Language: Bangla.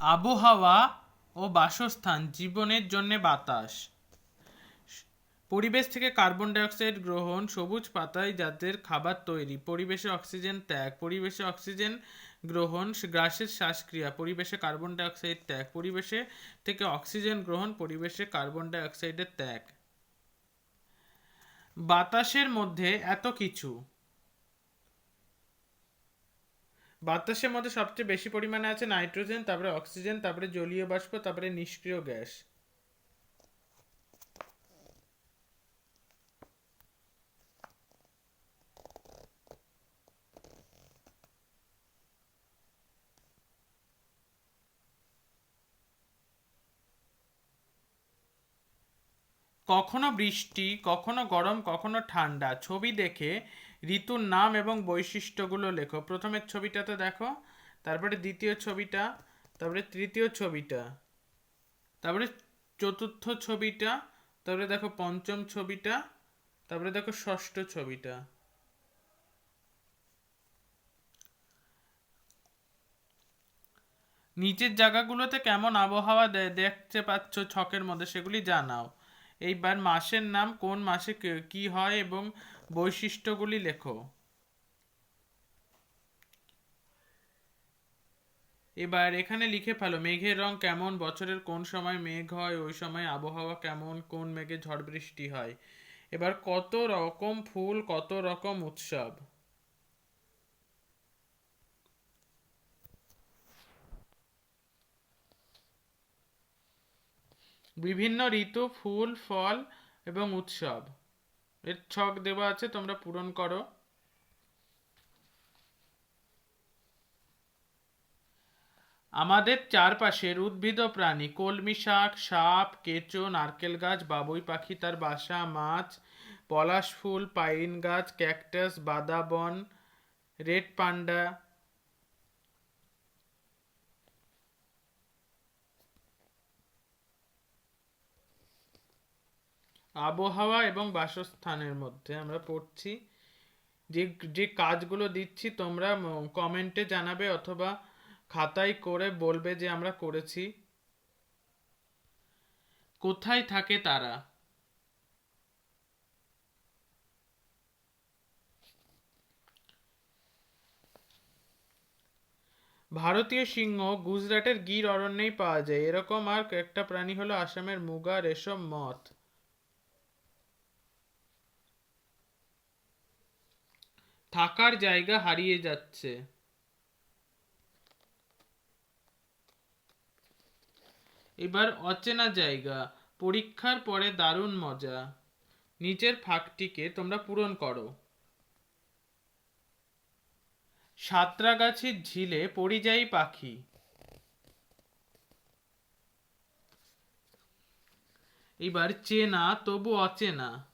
আবহাওয়া ও বাসস্থান, জীবনের জন্য বাতাস। পরিবেশ থেকে কার্বন ডাই অক্সাইড গ্রহণ, সবুজ পাতায় যাদের খাবার তৈরি, পরিবেশে অক্সিজেন ত্যাগ, পরিবেশে অক্সিজেন গ্রহণ, গ্রাসের শ্বাসক্রিয়া, পরিবেশে কার্বন ডাই অক্সাইড ত্যাগ, পরিবেশে থেকে অক্সিজেন গ্রহণ, পরিবেশে কার্বন ডাই অক্সাইডের ত্যাগ। বাতাসের মধ্যে এত কিছু। বাতাসের মধ্যে সবচেয়ে বেশি পরিমাণে আছে নাইট্রোজেন, তারপরে অক্সিজেন, তারপরে জলীয় বাষ্প, তারপরে নিষ্ক্রিয় গ্যাস। কখনো বৃষ্টি, কখনো গরম, কখনো ঠান্ডা। ছবি দেখে ঋতুর নাম এবং বৈশিষ্ট্যগুলো লেখো। প্রথমের ছবিটাতে দেখো, তারপরে দ্বিতীয় ছবিটা, তারপরে তৃতীয় ছবিটা, তারপরে চতুর্থ ছবিটা, তারপরে দেখো পঞ্চম ছবিটা, তারপরে দেখো ষষ্ঠ ছবিটা। নিচের জায়গাগুলোতে কেমন আবহাওয়া দেখতে পাচ্ছ ছকের মধ্যে, সেগুলি জানাও। এইবার মাসের নাম, কোন মাসে কি হয় এবং বৈশিষ্ট্যগুলি লেখো। এবার এখানে লিখে ফেলো মেঘের রং কেমন, বছরের কোন সময় মেঘ হয়, ওই সময় আবহাওয়া কেমন, কোন মেঘে ঝড় বৃষ্টি হয়। এবার কত রকম ফুল, কত রকম উৎসব। বিভিন্ন ঋতু, ফুল, ফল এবং উৎসব। এর ছক দেওয়া আছে, তোমরা পূরণ করো। আমাদের চারপাশের উদ্ভিদ ও প্রাণী, কলমি শাক, সাপ, কেঁচো, নারকেল গাছ, বাবুই পাখি তার বাসা, মাছ, পলাশ ফুল, পাইন গাছ, ক্যাকটাস, বাদা বন, রেড পান্ডা। আবহাওয়া এবং বাসস্থানের মধ্যে আমরা পড়ছি। যে যে কাজগুলো দিচ্ছি তোমরা কমেন্টে জানাবে অথবা খাতায় করে বলবে যে আমরা করেছি। কোথায় থাকে তারা? ভারতীয় সিংহ গুজরাটের গির অরণ্যেই পাওয়া যায়। এরকম আর একটা প্রাণী হলো আসামের মুগা, রেশম, মথ। থাকার জায়গা হারিয়ে যাচ্ছে। এবার অচেনা জায়গা, পরীক্ষার পরে দারুণ মজা। নিচের ফাঁকটিকে তোমরা পূরণ করো। সাঁতরাগাছির ঝিলে পরিযায়ী পাখি। এবার চেনা তবু অচেনা।